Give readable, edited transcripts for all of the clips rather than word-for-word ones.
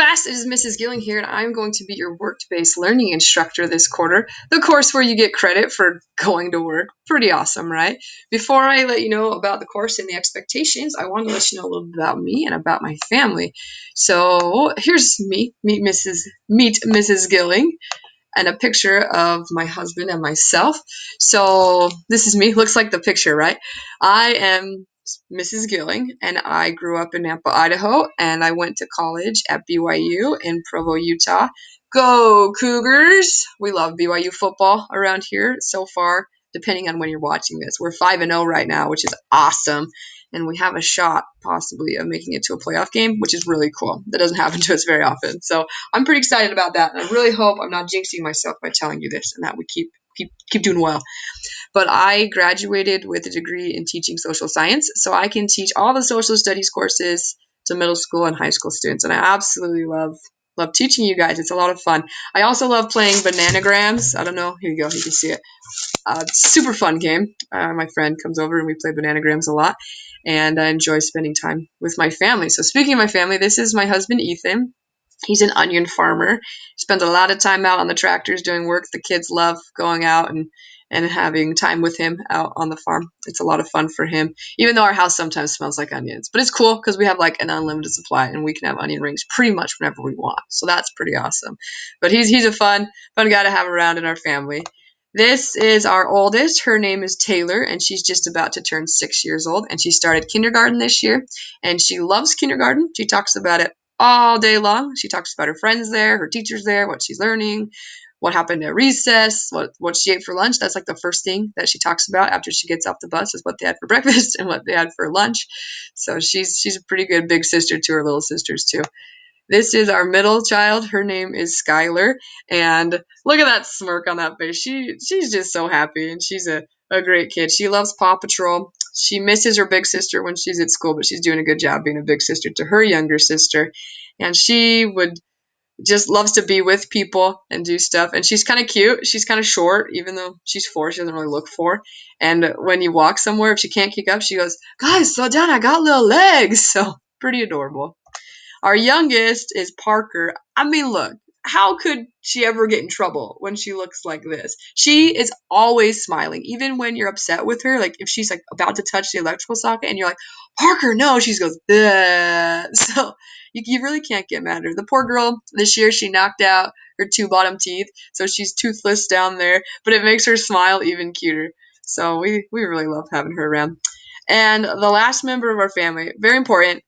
class, it is Mrs. Gilling here, and I'm going to be your work-based learning instructor this quarter, the course where you get credit for going to work. Pretty awesome, right? Before I let you know about the course and the expectations, I want to let you know a little bit about me and about my family. So here's me, meet Mrs. Gilling, and a picture of my husband and myself. So this is me. Looks like the picture, right? I am Mrs. Gilling, and I grew up in Nampa, Idaho, and I went to college at BYU in Provo, Utah. Go Cougars! We love BYU football around here so far. Depending on when you're watching this, we're 5-0 right now, which is awesome, and we have a shot possibly of making it to a playoff game, which is really cool. That doesn't happen to us very often, so I'm pretty excited about that, and I really hope I'm not jinxing myself by telling you this, and that we keep doing well. But I graduated with a degree in teaching social science, so I can teach all the social studies courses to middle school and high school students, and I absolutely love teaching you guys. It's a lot of fun. I also love playing bananagrams. I don't know. Here you go. You can see it. Super fun game. My friend comes over and we play bananagrams a lot, and I enjoy spending time with my family. So speaking of my family, this is my husband Ethan. He's an onion farmer. Spends a lot of time out on the tractors doing work. The kids love going out and having time with him out on the farm. It's a lot of fun for him, even though our house sometimes smells like onions. But it's cool because we have like an unlimited supply and we can have onion rings pretty much whenever we want. So that's pretty awesome. But he's a fun guy to have around in our family. This is our oldest. Her name is Taylor, and she's just about to turn 6 years old. And she started kindergarten this year, and she loves kindergarten. She talks about it all day long. She talks about her friends there, her teachers there, what she's learning, what happened at recess, what she ate for lunch. That's like the first thing that she talks about after she gets off the bus is what they had for breakfast and what they had for lunch. So she's a pretty good big sister to her little sisters too. This is our middle child. Her name is Skylar, and look at that smirk on that face. She's just so happy, and she's a great kid. She loves Paw Patrol. She misses her big sister when she's at school, but she's doing a good job being a big sister to her younger sister. And she would just loves to be with people and do stuff. And she's kind of cute. She's kind of short, even though she's 4. She doesn't really look 4. And when you walk somewhere, if she can't keep up, she goes, "Guys, slow down. I got little legs." So pretty adorable. Our youngest is Parker. I mean, look, how could she ever get in trouble when she looks like this? She is always smiling, even when you're upset with her. Like if she's like about to touch the electrical socket and you're like, "Parker, no," she goes, "Ugh." So you really can't get mad at her. The poor girl, this year she knocked out her 2 bottom teeth, so she's toothless down there, but it makes her smile even cuter. So we really love having her around. And the last member of our family, very important,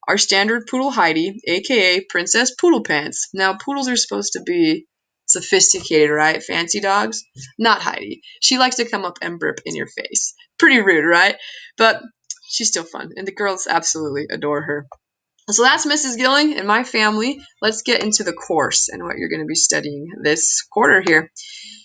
our standard poodle Heidi, aka Princess Poodle Pants. Now, poodles are supposed to be sophisticated, right? Fancy dogs. Not Heidi. She likes to come up and burp in your face. Pretty rude, right? But she's still fun, and the girls absolutely adore her. So that's Mrs. Gilling and my family. Let's get into the course and what you're going to be studying this quarter here.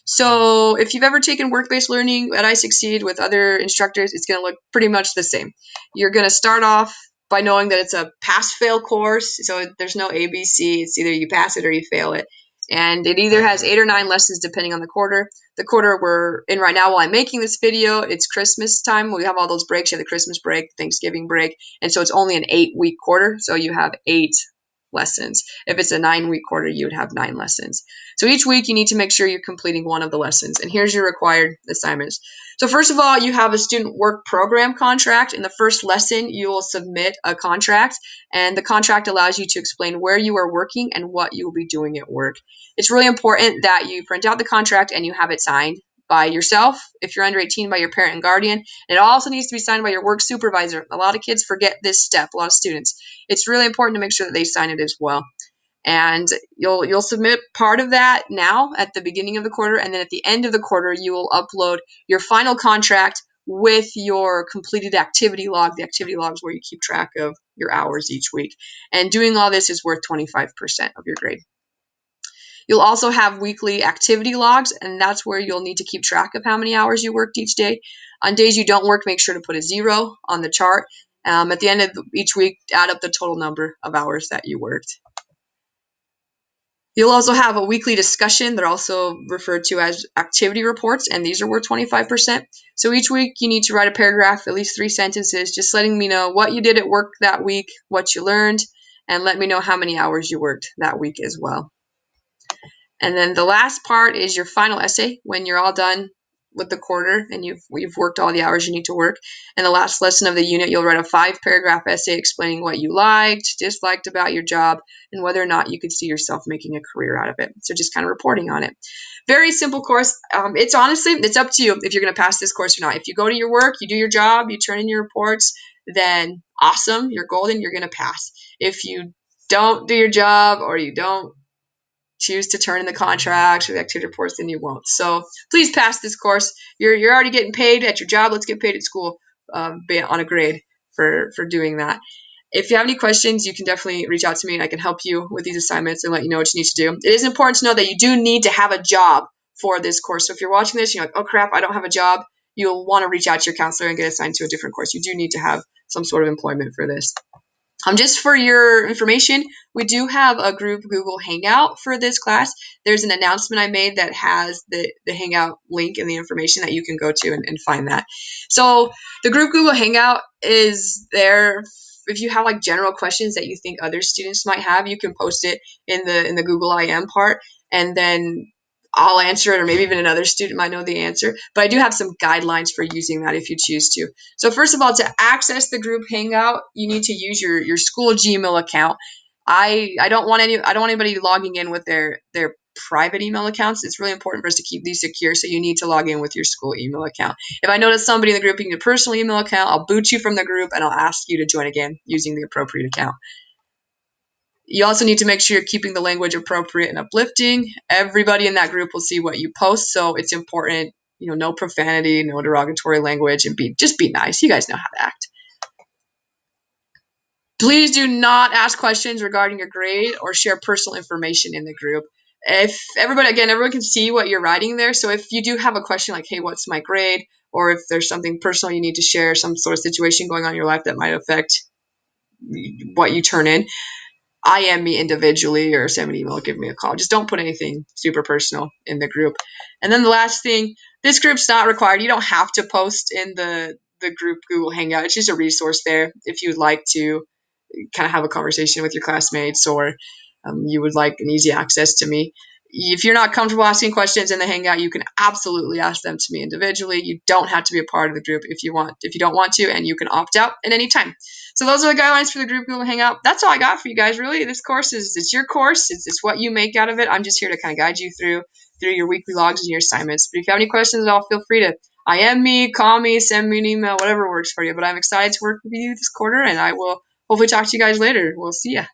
So if you've ever taken work-based learning at I Succeed with other instructors, it's going to look pretty much the same. You're going to start off by knowing that it's a pass-fail course, so there's no ABC. It's either you pass it or you fail it. And it either has 8 or 9 lessons depending on the quarter. The quarter we're in right now while I'm making this video, it's Christmas time. We have all those breaks. You have the Christmas break, Thanksgiving break, and so it's only an 8-week quarter, so you have 8 lessons. If it's a 9-week quarter, you would have 9 lessons. So each week you need to make sure you're completing one of the lessons. And here's your required assignments. So first of all, you have a student work program contract. In the first lesson, you will submit a contract, and the contract allows you to explain where you are working and what you will be doing at work. It's really important that you print out the contract and you have it signed by yourself, if you're under 18, by your parent and guardian. And it also needs to be signed by your work supervisor. A lot of kids forget this step, a lot of students. It's really important to make sure that they sign it as well. And you'll submit part of that now at the beginning of the quarter, and then at the end of the quarter, you will upload your final contract with your completed activity log. The activity log is where you keep track of your hours each week. And doing all this is worth 25% of your grade. You'll also have weekly activity logs, and that's where you'll need to keep track of how many hours you worked each day. On days you don't work, make sure to put a 0 on the chart. At the end of each week, add up the total number of hours that you worked. You'll also have a weekly discussion. They're also referred to as activity reports, and these are worth 25%. So each week you need to write a paragraph, at least 3 sentences, just letting me know what you did at work that week, what you learned, and let me know how many hours you worked that week as well. And then the last part is your final essay when you're all done with the quarter and you've worked all the hours you need to work. And the last lesson of the unit, you'll write a 5-paragraph essay explaining what you liked, disliked about your job, and whether or not you could see yourself making a career out of it. So just kind of reporting on it. Very simple course. It's honestly, it's up to you if you're going to pass this course or not. If you go to your work, you do your job, you turn in your reports, then awesome, you're golden, you're going to pass. If you don't do your job or you don't choose to turn in the contracts or the activity reports, then you won't. So please pass this course. You're already getting paid at your job. Let's get paid at school on a grade for doing that. If you have any questions, you can definitely reach out to me and I can help you with these assignments and let you know what you need to do. It is important to know that you do need to have a job for this course. So if you're watching this, you're like, oh crap, I don't have a job, you'll want to reach out to your counselor and get assigned to a different course. You do need to have some sort of employment for this. Just for your information, we do have a group Google Hangout for this class. There's an announcement I made that has the Hangout link and the information that you can go to and find that. So the group Google Hangout is there. If you have like general questions that you think other students might have, you can post it in the Google IM part, and then I'll answer it, or maybe even another student might know the answer. But I do have some guidelines for using that if you choose to. So first of all, to access the group Hangout, you need to use your school Gmail account. I don't want anybody logging in with their private email accounts. It's really important for us to keep these secure, so you need to log in with your school email account. If I notice somebody in the group using a personal email account, I'll boot you from the group and I'll ask you to join again using the appropriate account. You also need to make sure you're keeping the language appropriate and uplifting. Everybody in that group will see what you post, so it's important, no profanity, no derogatory language, and just be nice. You guys know how to act. Please do not ask questions regarding your grade or share personal information in the group. If everyone can see what you're writing there, so if you do have a question like, hey, what's my grade? Or if there's something personal you need to share, some sort of situation going on in your life that might affect what you turn in, IM me individually or send me an email, give me a call. Just don't put anything super personal in the group. And then the last thing, this group's not required. You don't have to post in the group Google Hangout. It's just a resource there if you'd like to kind of have a conversation with your classmates, or you would like an easy access to me. If you're not comfortable asking questions in the Hangout, you can absolutely ask them to me individually. You don't have to be a part of the group if you don't want to, and you can opt out at any time. So those are the guidelines for the group Google Hangout. That's all I got for you guys, really. This course it's your course. It's what you make out of it. I'm just here to kind of guide you through your weekly logs and your assignments. But if you have any questions at all, feel free to IM me, call me, send me an email, whatever works for you. But I'm excited to work with you this quarter, and I will hopefully talk to you guys later. We'll see ya.